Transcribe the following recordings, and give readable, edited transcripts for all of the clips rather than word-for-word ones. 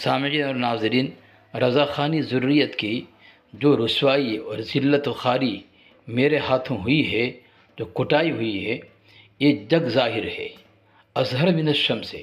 سامعین اور ناظرین، رضا خانی ذریت کی جو رسوائی اور ذلت و خواری میرے ہاتھوں ہوئی ہے، جو کٹائی ہوئی ہے، یہ جگ ظاہر ہے اظہر من الشمس سے۔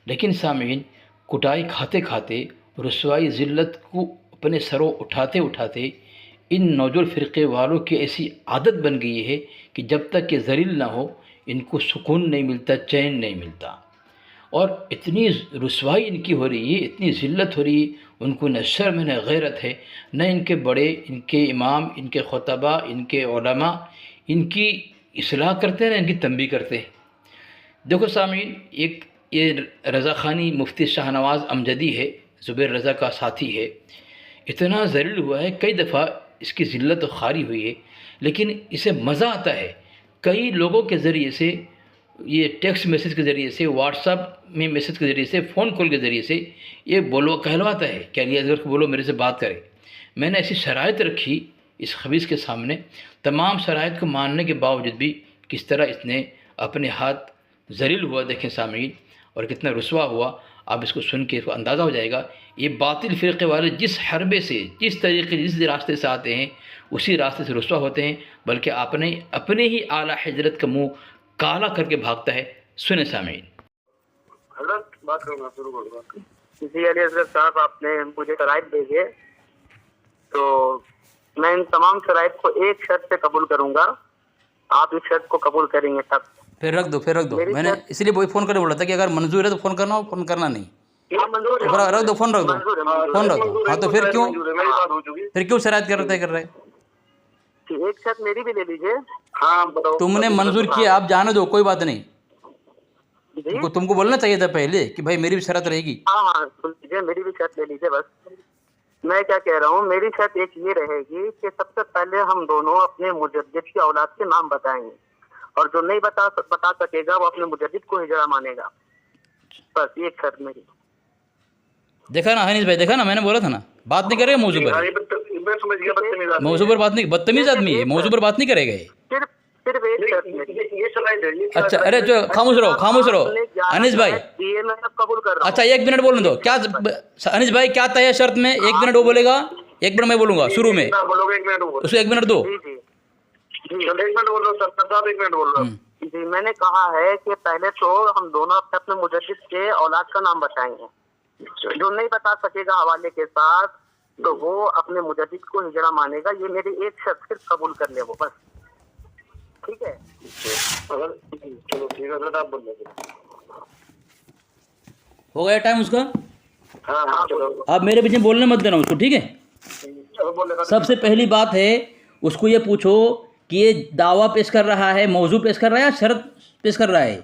لیکن سامعین، کٹائی کھاتے کھاتے، رسوائی ذلت کو اپنے سروں اٹھاتے اٹھاتے ان نوجوان فرقے والوں کی ایسی عادت بن گئی ہے کہ جب تک کہ ذلیل نہ ہو ان کو سکون نہیں ملتا، چین نہیں ملتا، اور اتنی رسوائی ان کی ہو رہی ہے، اتنی ذلت ہو رہی ہے، ان کو نہ شرم نہ غیرت ہے، نہ ان کے بڑے، ان کے امام، ان کے خطبہ، ان کے علماء ان کی اصلاح کرتے ہیں نہ ان کی تنبیہ کرتے ہیں۔ دیکھو سامعین، ایک یہ رضا خانی مفتی شاہ نواز امجدی ہے، زبیر رضا کا ساتھی ہے، اتنا ذلیل ہوا ہے، کئی دفعہ اس کی ذلت و خواری ہوئی ہے، لیکن اسے مزہ آتا ہے کئی لوگوں کے ذریعے سے، یہ ٹیکسٹ میسیج کے ذریعے سے، واٹس ایپ میں میسیج کے ذریعے سے، فون کال کے ذریعے سے یہ کہلواتا ہے کہ علی اصغر کو بولو میرے سے بات کرے۔ میں نے ایسی شرائط رکھی اس خبیث کے سامنے، تمام شرائط کو ماننے کے باوجود بھی کس طرح اس نے اپنے ہاتھ ذلیل ہوا، دیکھیں سامعین، اور کتنا رسوا ہوا۔ آپ اس کو سن کے اس کو اندازہ ہو جائے گا، یہ باطل فرقے والے جس حربے سے، جس طریقے، جس راستے سے آتے ہیں اسی راستے سے رسوا ہوتے ہیں، بلکہ اپنے ہی اعلیٰ حضرت کا منہ کالا کر کے بھاگتا ہے۔ سنیں سامعین۔ حضرت بات کرنا شروع کر دو۔ جی علی حضرت صاحب، آپ نے مجھے شرائط بھیجے تو میں ان تمام شرائط کو ایک شرط سے قبول کروں گا، آپ اس شرط کو قبول کریں گے تب۔ پھر رکھ دو، میں نے اس لیے وہی فون کرنے بولا تھا کہ اگر منظور ہے تو فون کرنا ہو، فون کرنا نہیں۔ رکھ دو فون، فون رکھ دو۔ ہاں تو پھر کیوں شرائط کر رہے؟ ایک شرط میری بھی لے لیجیے۔ ہاں بتاؤ۔ تم نے منظور کیا، آپ جانے دو، کوئی بات نہیں۔ تم کو بولنا چاہیے تھا پہلے کہ بھائی میری بھی شرط رہے گی۔ ہاں سن لیجیے، میری بھی شرط لے لیجیے بس۔ میں کیا کہہ رہا ہوں، میری شرط ایک یہ رہے گی کہ سب سے پہلے ہم دونوں اپنے مجدد کی اولاد کے نام بتائیں گے، اور جو نہیں بتا سکے گا وہ اپنے مجدد کو ہجڑا مانے گا، بس یہ ایک شرط میری۔ دیکھا نا حنیف بھائی، دیکھا نا، میں نے بولا تھا نا، بات نہیں کرے گا موضوع پر۔ موضوع پر بات نہیں، بدتمیز آدمی ہے، موضوع پر بات نہیں کرے گا یہ۔ صرف ایک شرط میری۔ اچھا، ارے جو خاموش رہو انیس بھائی۔ میں سب قبول کر رہا ہوں۔ اچھا 1 منٹ بولنے دو، کیا انیس بھائی کیا طے ہے شرط میں؟ 1 منٹ وہ بولے گا، 1 منٹ میں بولوں گا شروع میں، اس کو 1 منٹ دو۔ جی میں نے کہا ہے کہ پہلے تو ہم دونوں اپنے مجدد کے اولاد کا نام بتائیں گے، جو نہیں بتا سکے گا حوالے کے ساتھ تو وہ اپنے مجدد کو ہجڑا مانے گا۔ یہ میری ایک شرط صرف قبول کر لے وہ، بس ٹھیک ہے؟ چلو ٹھیک ہے، آپ بول رہے ہو گیا ٹائم اس کا؟ ہاں چلو۔ آپ میرے پیچھے بولنے مت دینا اس کو، ٹھیک ہے؟ سب سے پہلی بات ہے، اس کو یہ پوچھو کہ یہ دعویٰ پیش کر رہا ہے، موضوع پیش کر رہا ہے یا شرط پیش کر رہا ہے؟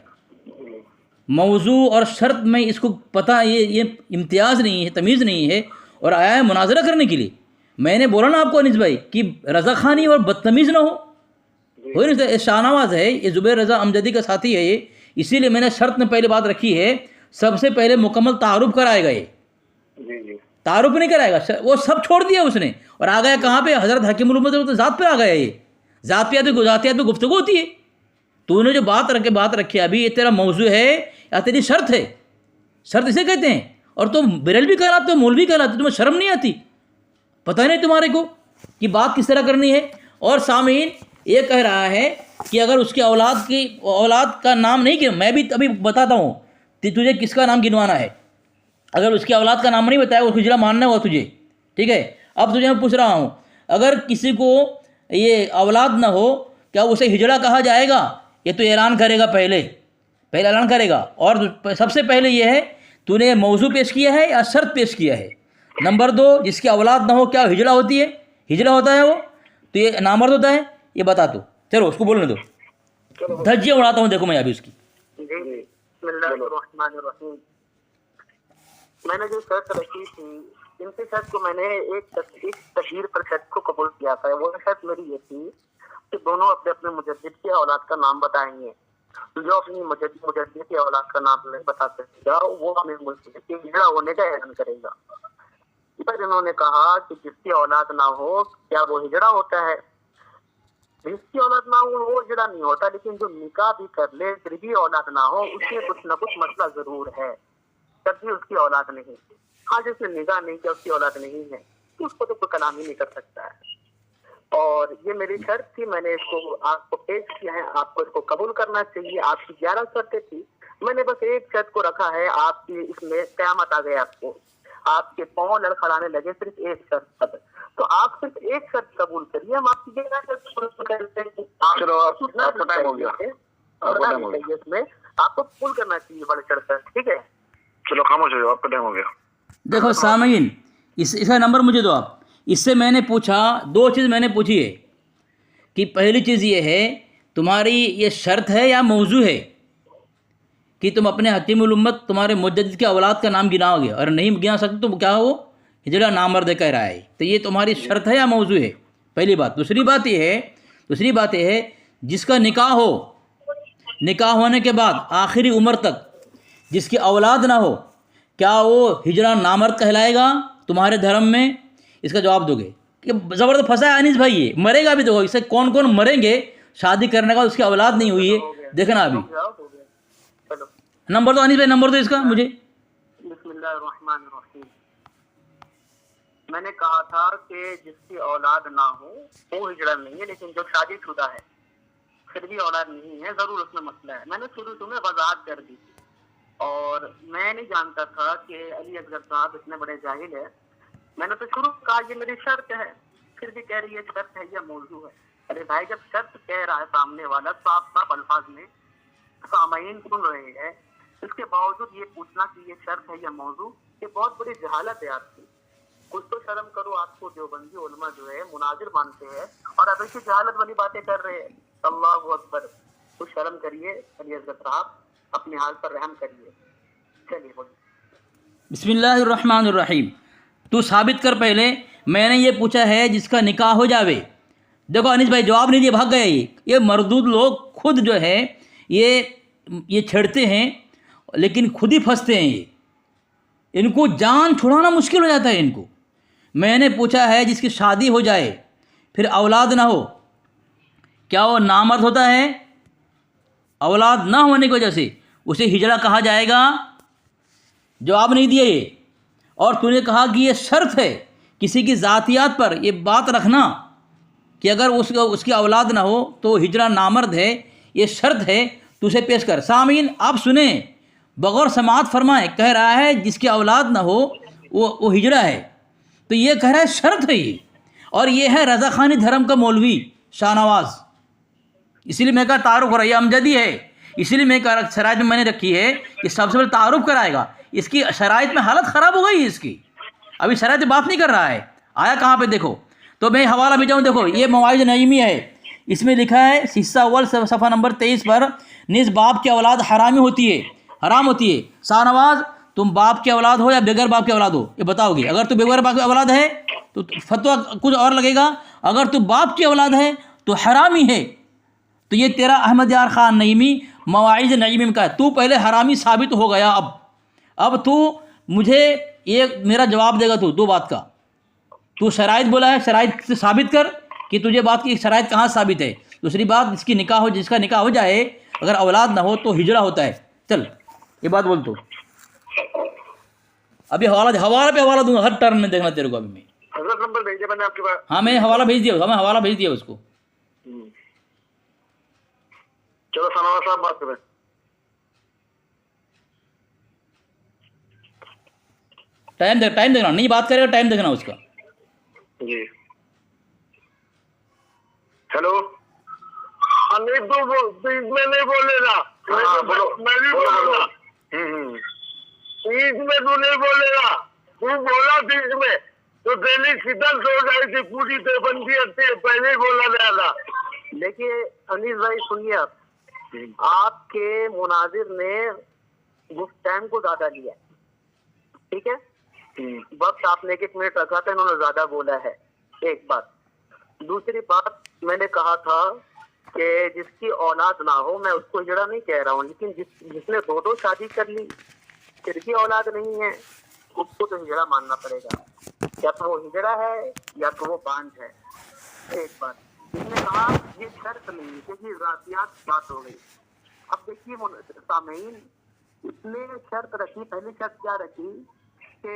موضوع اور شرط میں اس کو پتہ، یہ امتیاز نہیں ہے، تمیز نہیں ہے، اور آیا ہے مناظرہ کرنے کے لیے۔ میں نے بولا نا آپ کو انیس بھائی کہ رضا خانی اور بدتمیز نہ ہو نہیں۔ شاہ نواز ہے، یہ زبیر رضا امجدی کا ساتھی ہے یہ، اسی لیے میں نے شرط میں پہلے بات رکھی ہے، سب سے پہلے مکمل تعارف کرائے گا۔ یہ تعارف نہیں کرائے گا، وہ سب چھوڑ دیا اس نے، اور آ گیا کہاں پہ؟ حضرت حکیم الامت ذات پہ آ گیا۔ یہ ذاتیات پہ گفتگو ہوتی ہے۔ تو نے جو بات رکھی ابھی، یہ تیرا موضوع ہے یا تیری شرط ہے؟ شرط اسے کہتے ہیں، اور تم بریلوی کہلاتے ہو، مولوی کہلاتے ہو، تمہیں شرم نہیں آتی؟ پتہ نہیں تمہارے کو کہ بات کس طرح کرنی ہے؟ اور سامعین، یہ کہہ رہا ہے کہ اگر اس کی اولاد کا نام نہیں گن، میں بھی ابھی بتاتا ہوں کہ تجھے کس کا نام گنوانا ہے۔ اگر اس کی اولاد کا نام نہیں بتایا، وہ ہجڑا ماننا ہوا تجھے، ٹھیک ہے؟ اب تجھے میں پوچھ رہا ہوں، اگر کسی کو یہ اولاد نہ ہو، کیا اسے ہجڑا کہا جائے گا؟ یہ تو اعلان کرے گا، پہلے اعلان کرے گا۔ اور سب سے پہلے یہ ہے، تو نے موضوع پیش کیا ہے یا شرط پیش کیا ہے؟ نمبر 2، جس کی اولاد نہ ہو کیا ہجڑا ہوتی ہے؟ ہجڑا ہوتا ہے وہ تو یہ نامرد ہوتا ہے؟ یہ بتا تو، چلو اس کو بولنے دو، دھجیاں اڑاتا ہوں، دیکھو میں ابھی اس کی۔ بسم اللہ الرحمن الرحیم۔ میں نے جو شرط رکھی تھی، ان کی شرط کو میں نے ایک تشہیر پر شرط کو قبول کیا تھا۔ وہ شرط میری یہ تھی کہ دونوں اپنے مجدد کی اولاد کا نام بتائیں گے۔ جو اپنی مجدد کی اولاد کا نام نہیں بتا سکے گا، وہ اپنے مجدد کے ہجڑا ہونے کا اعلان کرے گا۔ پر انہوں نے کہا کہ جس کی اولاد نہ ہو کیا وہ ہجڑا ہوتا ہے؟ جس کی اولاد نہ ہو وہ ہجڑا نہیں ہوتا، لیکن جو نکاح بھی کر لے پھر بھی اولاد نہ ہو، اس میں کچھ نہ کچھ مسئلہ ضرور ہے، تب بھی اس کی اولاد نہیں۔ ہاں جس نے نگاہ نہیں کیا اس کی اولاد نہیں ہے تو اس کو تو کوئی کلام ہی نہیں کر سکتا ہے. اور یہ میری شرط تھی, میں نے اس کو آپ کو پیش کیا ہے, آپ کو اس کو قبول کرنا چاہیے. آپ کی 11 شرطیں تھی, میں نے بس ایک شرط کو رکھا ہے. آپ کی اس میں قیامت آ گئے, آپ کو آپ کے پاؤں لڑکھڑانے لگے صرف ایک شرط پر, تو آپ صرف ایک شرط قبول کریے, ہم آپ کی 11 شرط قبول کرتے ہیں. چلو آپ کا ٹائم ہو گیا, اس میں آپ کو قبول کرنا چاہیے بڑے چڑھ کر, ٹھیک ہے. چلو خاموش ہو جاؤ, آپ کا ٹائم ہو گیا. دیکھو سامعین, اس کا نمبر مجھے دو آپ. اس سے میں نے پوچھا, 2 چیز میں نے پوچھی ہے کہ پہلی چیز یہ ہے تمہاری یہ شرط ہے یا موضوع ہے کہ تم اپنے حکیم الامت تمہارے مجدد کے اولاد کا نام گناؤ گے, اور نہیں گنا سکتے تو کیا وہ ہجڑا نامرد کہہ رہا ہے. تو یہ تمہاری شرط ہے یا موضوع ہے, پہلی بات. دوسری بات یہ ہے جس کا نکاح ہو, نکاح ہونے کے بعد آخری عمر تک جس کی اولاد نہ ہو, کیا وہ ہجڑا نامرد کہلائے گا تمہارے دھرم میں؟ اس کا جواب دو گے. کہ زبردست پھنسا ہے انیس بھائی, یہ مرے گا بھی. دیکھو اس سے کون کون مریں گے شادی کرنے کا, اس کی اولاد نہیں ہوئی ہے, دیکھنا ابھی. چلو نمبر دو انیس بھائی, نمبر دو اس کا مجھے. بسم اللہ الرحمن الرحیم. میں نے کہا تھا کہ جس کی اولاد نہ ہو وہ ہجڑا نہیں ہے, لیکن جو شادی شدہ ہے پھر بھی اولاد نہیں ہے, ضرور اس میں مسئلہ ہے. میں نے شروع میں وضاحت کر دی تھی, اور میں نہیں جانتا تھا کہ علی اصغر صاحب اتنے بڑے جاہل ہے. میں نے تو شروع کہا یہ میری شرط ہے, پھر بھی کہہ رہی ہے شرط ہے یا موضوع ہے. ارے بھائی جب شرط کہہ رہا ہے سامنے والا صاف صاف الفاظ میں, سامعین سن رہے ہیں, اس کے باوجود یہ پوچھنا کہ یہ شرط ہے یا موضوع, یہ بہت بڑی جہالت ہے آپ کی. کچھ تو شرم کرو, آپ کو دیوبندی علماء جو ہے مناظر مانتے ہیں اور اب ایسی جہالت والی باتیں کر رہے ہیں. اللہ اکبر, کچھ شرم کریے علی اصغر صاحب, اپنے حال پر رحم کریے. چلیے بولیے. بسم اللہ الرحمن الرحیم. تو ثابت کر پہلے, میں نے یہ پوچھا ہے جس کا نکاح ہو جاوے. دیکھو انیس بھائی جواب نہیں دیا, بھاگ گئے. یہ مردود لوگ خود جو ہے یہ چھیڑتے ہیں لیکن خود ہی پھنستے ہیں. یہ ان کو جان چھڑانا مشکل ہو جاتا ہے ان کو. میں نے پوچھا ہے جس کی شادی ہو جائے پھر اولاد نہ ہو, کیا وہ نامرد ہوتا ہے؟ اولاد نہ ہونے کی وجہ سے اسے ہجڑا کہا جائے گا؟ جواب نہیں دیا یہ. اور تو نے کہا کہ یہ شرط ہے کسی کی ذاتیات پر یہ بات رکھنا کہ اگر اس کی اولاد نہ ہو تو ہجڑا نامرد ہے, یہ شرط ہے. تو اسے پیش کر. سامعین آپ سنیں, بغور سماعت فرمائیں. کہہ رہا ہے جس کی اولاد نہ ہو وہ ہجڑا ہے, تو یہ کہہ رہا ہے شرط ہے یہ. اور یہ ہے رضا خانی دھرم کا مولوی شاہ نواز. اسی لیے میں کہا تعارف ہو رہا ہے, یہ امجدی ہے. اسی لیے میں کہا شرائط میں نے رکھی ہے کہ سب سے پہلے تعارف کرائے گا. اس کی شرائط میں حالت خراب ہو گئی اس کی, ابھی شرائط بات نہیں کر رہا ہے. آیا کہاں پہ دیکھو, تو میں حوالہ بھی جاؤں. دیکھو یہ مواعظ نعیمی ہے, اس میں لکھا ہے حصہ اول صفحہ نمبر 23 پر, نیز باپ کی اولاد حرامی ہوتی ہے, حرام ہوتی ہے. شاہ نواز تم باپ کی اولاد ہو یا بغیر باپ کی اولاد ہو, یہ بتاؤ گے. اگر تو بغیر باپ کی اولاد ہے تو فتویٰ کچھ اور لگے گا, اگر تو باپ کی اولاد ہے تو حرامی ہے. تو یہ تیرا احمد یار خان نعیمی مواعظ نعیمی میں کا ہے. تو پہلے حرامی ثابت ہو گیا, اب تو مجھے ایک میرا جواب دے گا. تو 2 بات کا تو شرائط بولا ہے, شرائط سے ثابت کر کہ تجھے بات کی شرائط کہاں ثابت ہے. دوسری بات جس کا نکاح ہو جائے اگر اولاد نہ ہو تو ہجڑا ہوتا ہے. چل یہ بات بول. تو ابھی حوالہ پہ حوالہ دوں گا ہر ٹرن میں, دیکھنا تیرے کو. ابھی میں حضرت نمبر بھیجے میں نے آپ کے پاس. ہاں میں حوالہ بھیج دیا اس کو. چلو سناوا صاحب بات کریں. ٹائم دیکھنا, نہیں بات کرے گا ٹائم دیکھنا اس کا. جی ہیلو. نہیں تو میں نہیں بولے گا, میں نہیں بولوں گا. بیچ میں تو نہیں بولے گا, تو بولا بیچ میں تو دہلی فدل ہو جائے گی, پوری دیوبندی پہلے ہی بولا گیا تھا. دیکھیے انیس بھائی سنیے, آپ کے مناظر نے ٹائم کو زیادہ لیا, ٹھیک ہے. وقت آپ نے 1 منٹ رکھا تھا, انہوں نے زیادہ بولا ہے, ایک بات. دوسری بات میں نے کہا تھا کہ جس کی اولاد نہ ہو, میں اس کو ہجڑا نہیں کہہ رہا ہوں, لیکن جس نے 2 شادی کر لی پھر بھی اولاد نہیں ہے, اس کو تو ہجڑا ماننا پڑے گا. یا تو وہ ہجڑا ہے یا تو وہ بانجھ ہے. ایک بات. اس نے کہا یہ شرط نہیں, کیونکہ ذاتیات بات ہو گئی. اب دیکھیے سامعین, اس نے شرط رکھی, پہلی شرط کیا رکھی کہ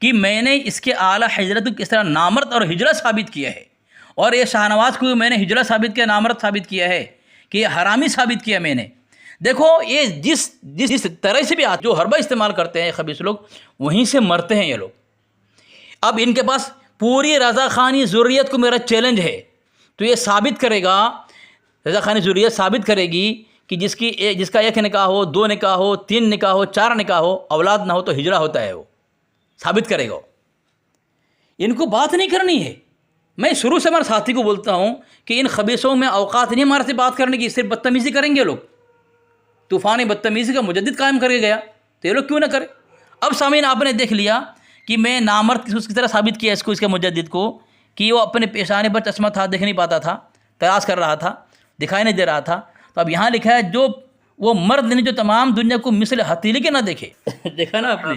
کہ میں نے اس کے اعلیٰ حضرت کو کس طرح نامرد اور ہجرہ ثابت کیا ہے، اور یہ شاہ نواز کو میں نے ہجرہ ثابت کیا، نامرد ثابت کیا ہے، کہ یہ حرامی ثابت کیا میں نے۔ دیکھو یہ جس طرح سے بھی جو حربہ استعمال کرتے ہیں خبیث لوگ، وہیں سے مرتے ہیں یہ لوگ۔ اب ان کے پاس پوری رضا خانی ذریت کو میرا چیلنج ہے، تو یہ ثابت کرے گا، رضا خانی ذریت ثابت کرے گی کہ جس کا ایک نکاح ہو، 2 نکاح ہو، 3 نکاح ہو، 4 نکاح ہو، اولاد نہ ہو تو ہجرہ ہوتا ہے، وہ ثابت کرے گا۔ ان کو بات نہیں کرنی ہے۔ میں شروع سے ہمارے ساتھی کو بولتا ہوں کہ ان خبیثوں میں اوقات نہیں ہمارے سے بات کرنے کی، صرف بدتمیزی کریں گے لوگ۔ طوفانی بدتمیزی کا مجدد قائم کر کے گیا، تو یہ لوگ کیوں نہ کرے۔ اب سامعین آپ نے دیکھ لیا کہ میں نامرد اس کی طرح ثابت کیا اس کے مجدد کو، کہ وہ اپنے پیشانے پر چشمہ تھا، دیکھ نہیں پاتا تھا، تلاش کر رہا تھا، دکھائی نہیں دے رہا تھا۔ تو اب یہاں لکھا ہے جو وہ مرد نے جو تمام دنیا کو مثل ہتھیلی کے نہ دیکھے۔ دیکھا نا آپ نے؟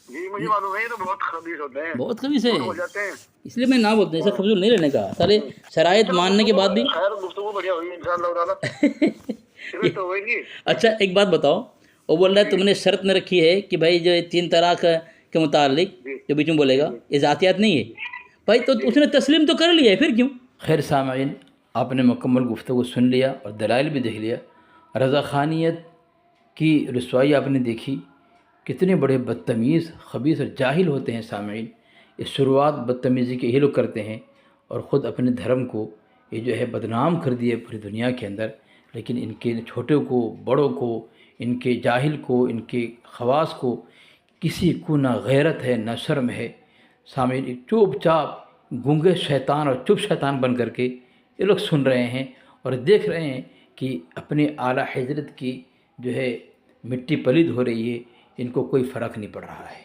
جی مجھے معلوم ہے، یہ تو بہت خبیث ہوتے ہیں، بہت خبیث ہے، ہو جاتے ہیں۔ اس لیے میں نہ بولتے ہیں، اسے فضول نہیں لینے کا، سارے شرائط ماننے کے بعد بھی۔ خیر گفتگو بڑھیا ہوئی انشاءاللہ تعالی، شروع تو ہوئے گی۔ اچھا ایک بات بتاؤ، وہ بول رہا ہے تم نے شرط میں رکھی ہے کہ بھائی جو 3 طلاق کے متعلق جو بیچ میں بولے گا یہ ذاتیات نہیں ہے بھائی، تو اس نے تسلیم تو کر لیا ہے، پھر کیوں؟ خیر سامعین، آپ نے مکمل گفتگو سن لیا اور دلائل بھی دیکھ لیا۔ رضا خانیت کی رسوائی آپ نے دیکھی، کتنے بڑے بدتمیز، خبیث اور جاہل ہوتے ہیں سامعین۔ یہ شروعات بدتمیزی کے یہ لوگ کرتے ہیں، اور خود اپنے دھرم کو یہ جو ہے بدنام کر دیے پوری دنیا کے اندر۔ لیکن ان کے چھوٹوں کو، بڑوں کو، ان کے جاہل کو، ان کے خواص کو کسی کو نہ غیرت ہے نہ شرم ہے۔ سامعین چوپ چاپ گونگے شیطان اور چپ شیطان بن کر کے یہ لوگ سن رہے ہیں اور دیکھ رہے ہیں کہ اپنے اعلیٰ حضرت کی جو ہے مٹی پلید ہو رہی ہے، ان کو کوئی فرق نہیں پڑ رہا ہے۔